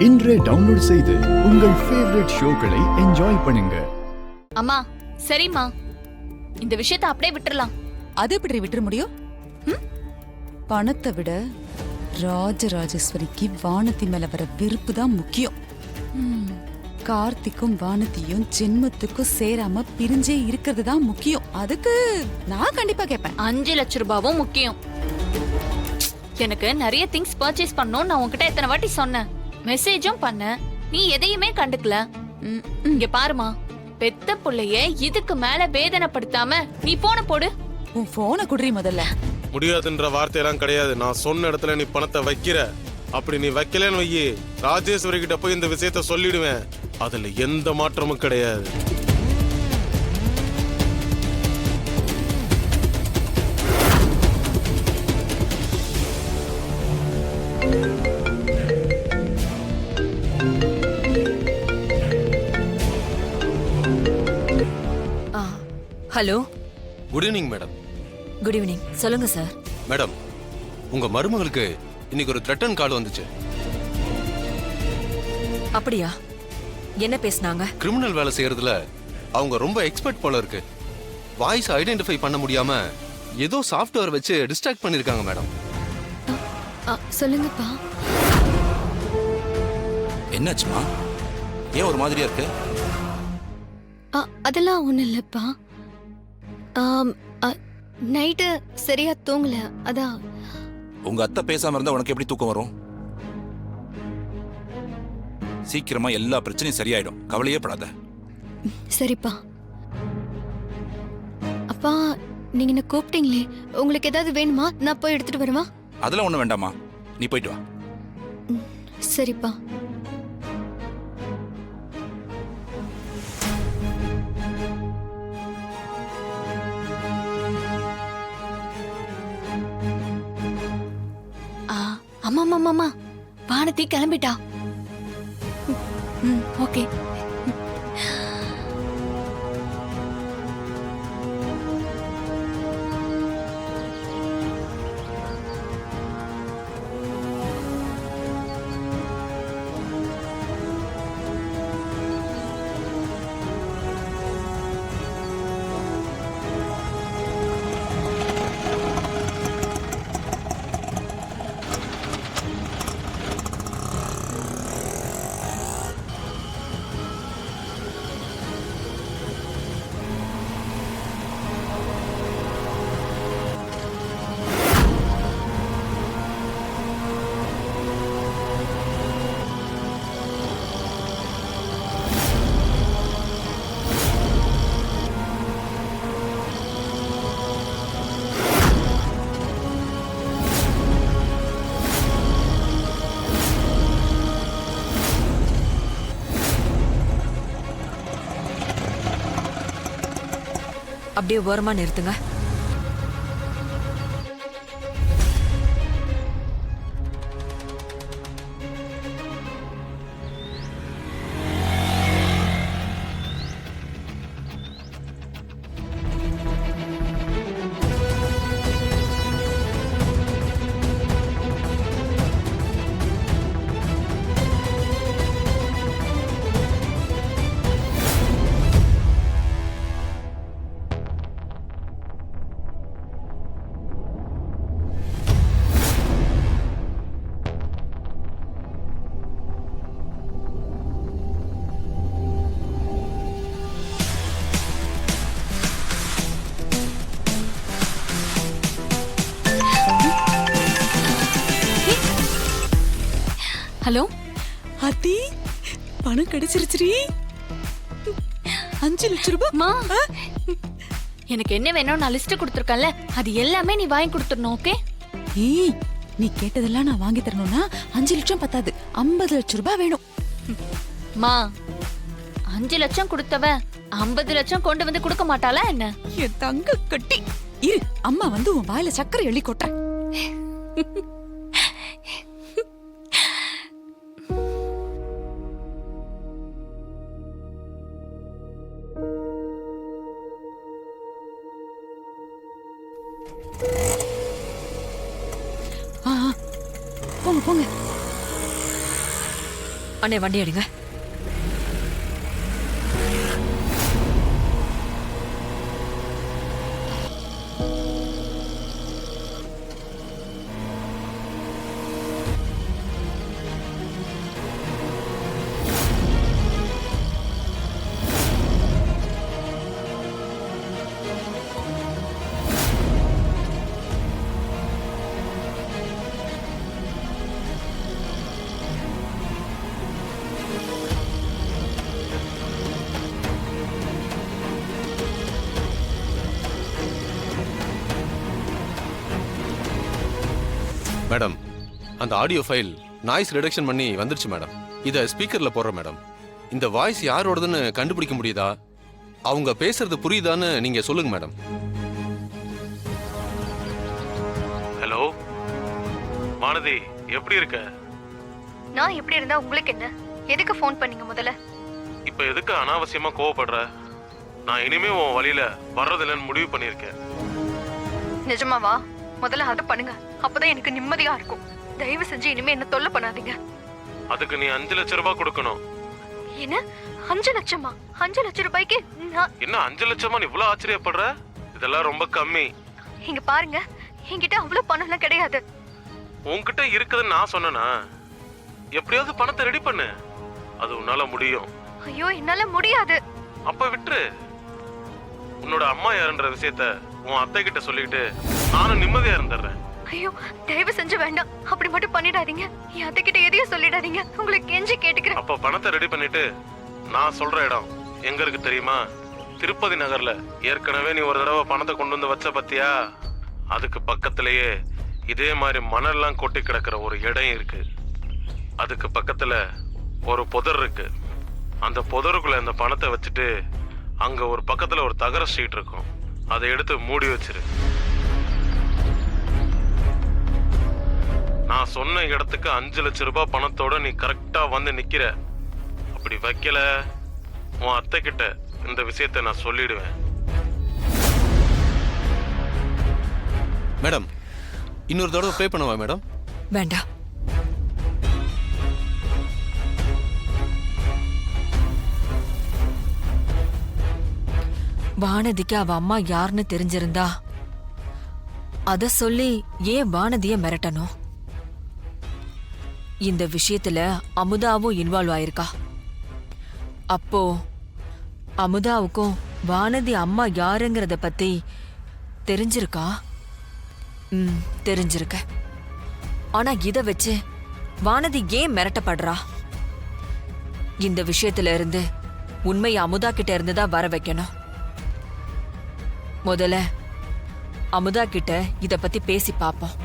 இன்றே டவுன்லோட் செய்து உங்கள் ஃபேவரட் ஷோக்களை என்ஜாய் பண்ணுங்க. அம்மா சரிம்மா, இந்த விஷயத்தை அப்படியே விட்டுறலாம். அது எப்படி விட்டுற முடியும்? பணத்தை விட ராஜராஜேஸ்வரிக்கு வானதி மேல வர வெறுப்பு தான் முக்கியம். கார்த்திக்கும் வானதியும் ஜென்மத்துக்கும் சேராம பிரிஞ்சே இருக்கிறது தான் முக்கியம். அதுக்கு நான் கண்டிப்பா கேட்பேன். 5 லட்சம் ரூபாவும் முக்கியம். எனக்கு நிறைய திங்ஸ் பர்ச்சேஸ் பண்ணணும். நான் உன்கிட்ட எத்தனை வாட்டி சொன்னேன், மெசேஜும் பண்ண, நீ எதையுமே கண்டுக்கல. இங்க பாருமா, பெத்த புள்ளைய இதுக்கு மேல வேதனைப்படுத்தாம நீ போன போடு. உன் போனை குடுறி முதல்ல. முடியாதுன்ற வார்த்தையெல்லாம் கிடையாது. நான் சொன்ன இடத்துல நீ பணத்தை வைக்கிற. அப்படி நீ வைக்கலன்னு வையி, ராஜேஸ்வரி கிட்ட போய் இந்த விஷயத்த சொல்லிடுவேன். அதுல எந்த மாற்றமும் கிடையாது. Hello, good evening madam. Good evening. சொல்லுங்க சார். மேடம், உங்க மருமகளுக்கு இன்னைக்கு ஒரு த்ரெட்டன் கால் வந்துச்சு. அப்படியா? என்ன பேசுனாங்க? கிரிமினல் வேலை செய்யறதுல அவங்க ரொம்ப எக்ஸ்பர்ட் போல இருக்கு. வாய்ஸ் ஐடென்டிஃபை பண்ண முடியாம ஏதோ சாஃப்ட்வேர் வச்சு டிஸ்ட்ராக்ட் பண்ணிருக்காங்க மேடம். சொல்லுங்கப்பா. என்னாச்சுமா? ஏன் ஒரு மாதிரியா இருக்கு? அதெல்லாம் ஒண்ணு இல்லப்பா. நைட்டு சரியா தூங்கல, அதான். உங்க அத்தை பேசாம இருந்தா உனக்கு எப்படி தூக்கம் வரும்? சீக்கிரமா எல்லா பிரச்சனையும் சரியாயிடும், கவலையே படாத. சரிப்பா. அப்பா, நீங்க என்ன கூப்பிட்டீங்களே, உங்களுக்கு ஏதாவது வேணுமா? நான் போய் எடுத்துட்டு வரவா? அதெல்லாம் ஒண்ணு வேண்டாமா, நீ போயிட்டு வா. சரிப்பா. அம்மா, வானதி கிளம்பிட்டா. ஓகே. அப்படியே ஓரமா நிறுத்துங்க. ஹலோ அத்தி, பணம் கிடைச்சிருச்சுடி. 5 லட்சம் ரூபாய். எனக்கு என்ன வேணும் நான் லிஸ்ட் கொடுத்துருக்கேன்ல, அது எல்லாமே நீ வாங்கி கொடுத்துடணும். ஓகே? ஏய், நீ கேட்டதெல்லாம் நான் வாங்கி தரணும்னா 5 லட்சம் பத்தாது, 50 லட்சம் ரூபாய் வேணும். மா, 5 லட்சம் கொடுத்தவ 50 லட்சம் கொண்டு வந்து கொடுக்க மாட்டாளா என்ன? என் தங்க கட்டி இரு, அம்மா வந்து உன் வாயில சக்கரை எள்ளி கொட்டுறேன். போங்க போங்க. அண்ணே வண்டி எடுங்க. மேடம், அந்த ஆடியோ ஃபைல் நாய்ஸ் ரிடக்ஷன் பண்ணி வந்துருச்சு மேடம். இதை ஸ்பீக்கர்ல போடுறேன் மேடம். இந்த வாய்ஸ் யாரோடதுன்னு கண்டுபிடிக்க முடியுதா? அவங்க பேசுறது புரியுதான்னு நீங்க சொல்லுங்க மேடம். ஹலோ வானதி, எப்படி இருக்க? நான் எப்படி இருந்தா உங்களுக்கு என்ன? எதுக்கு ஃபோன் பண்ணீங்க முதல்ல? இப்ப எதுக்கு அனாவசியமா கோவப்படுற? நான் இனிமே உன் வழியில வர்றதில்லைன்னு முடிவு பண்ணியிருக்கேன். நிஜமாவா? முதல்ல அதை பண்ணுங்க, அப்பதான் எனக்கு நிம்மதியா இருக்கும். தயவு செஞ்சு இனிமே என்ன தொல்லை பண்ணாதீங்க. அதுக்கு நீ 5 லட்சம் ரூபாய் கொடுக்கணும். என்ன 5 லட்சமா? 5 லட்சம் ரூபாய்க்கு நான் என்ன 5 லட்சமா? நீ இவ்வளவு ஆச்சரியப்படுற? இதெல்லாம் ரொம்ப கம்மி. இங்க பாருங்க, என்கிட்ட அவ்வளவு பணம் எல்லாம் கிடையாது. உன்கிட்ட இருக்குதுன்னு நான் சொன்னேனா? எப்படியாவது பணத்தை ரெடி பண்ணு. அது உன்னால முடியும். ஐயோ, என்னால முடியாது. அப்ப விட்டுரு. உன்னோட அம்மா யாருன்ற விஷயத்த உன் அத்தை கிட்ட சொல்லிக்கிட்டு நானும் நிம்மதியா இருந்துடுறேன். ஐயோ, தயவு செஞ்சு வேண்டாம், அப்படி மட்டும் பண்ணிடாதீங்க. என் அத்தை கிட்ட எதையும் சொல்லிடாதீங்க, உங்களை கெஞ்சி கேட்டுக்கிறேன். அப்ப பணத்தை ரெடி பண்ணிட்டு நான் சொல்ற இடம் எங்க இருக்கு தெரியுமா? திருப்பதி நகர்ல ஏற்கனவே நீ ஒரு தடவை பணத்தை கொண்டு வந்து வச்ச பத்தியா? அதுக்கு பக்கத்திலேயே இதே மாதிரி மணல்லாம் கொட்டி கிடக்கிற ஒரு இடம் இருக்கு. அதுக்கு பக்கத்துல ஒரு புதர் இருக்கு. அந்த புதருக்குள்ள இந்த பணத்தை வச்சுட்டு அங்க ஒரு பக்கத்துல ஒரு தகர ஷீட் இருக்கும். அதை எடுத்து மூடி வச்சிரு. நான் சொன்ன இடத்துக்கு 5 லட்சம் ரூபாய் பணத்தோட நீ கரெக்டா வந்து நிக்கிற. அப்படி வைக்கல, உன் அத்தை கிட்ட இந்த விஷயத்தை நான் சொல்லிடுவேன். மேடம், இன்னொரு தடவை ப்ளே பண்ணவா மேடம்? வேண்டாம். வானதிக்கு அவ அம்மா யாருன்னு தெரிஞ்சிருந்தா அத சொல்லி ஏன் வானதிய மிரட்டணும்? இந்த விஷயத்துல அமுதாவும் இன்வால்வ் ஆயிருக்கா. அப்போ அமுதாவுக்கும் வானதி அம்மா யாருங்கிறத பத்தி தெரிஞ்சிருக்கா? தெரிஞ்சிருக்க. ஆனா இத வச்சு வானதி ஏன் மிரட்டப்படுறா? இந்த விஷயத்துல இருந்து உண்மை அமுதா கிட்ட இருந்துதான் வர வைக்கணும். முதல்ல அமுதா கிட்ட இத பத்தி பேசி பாப்போம்.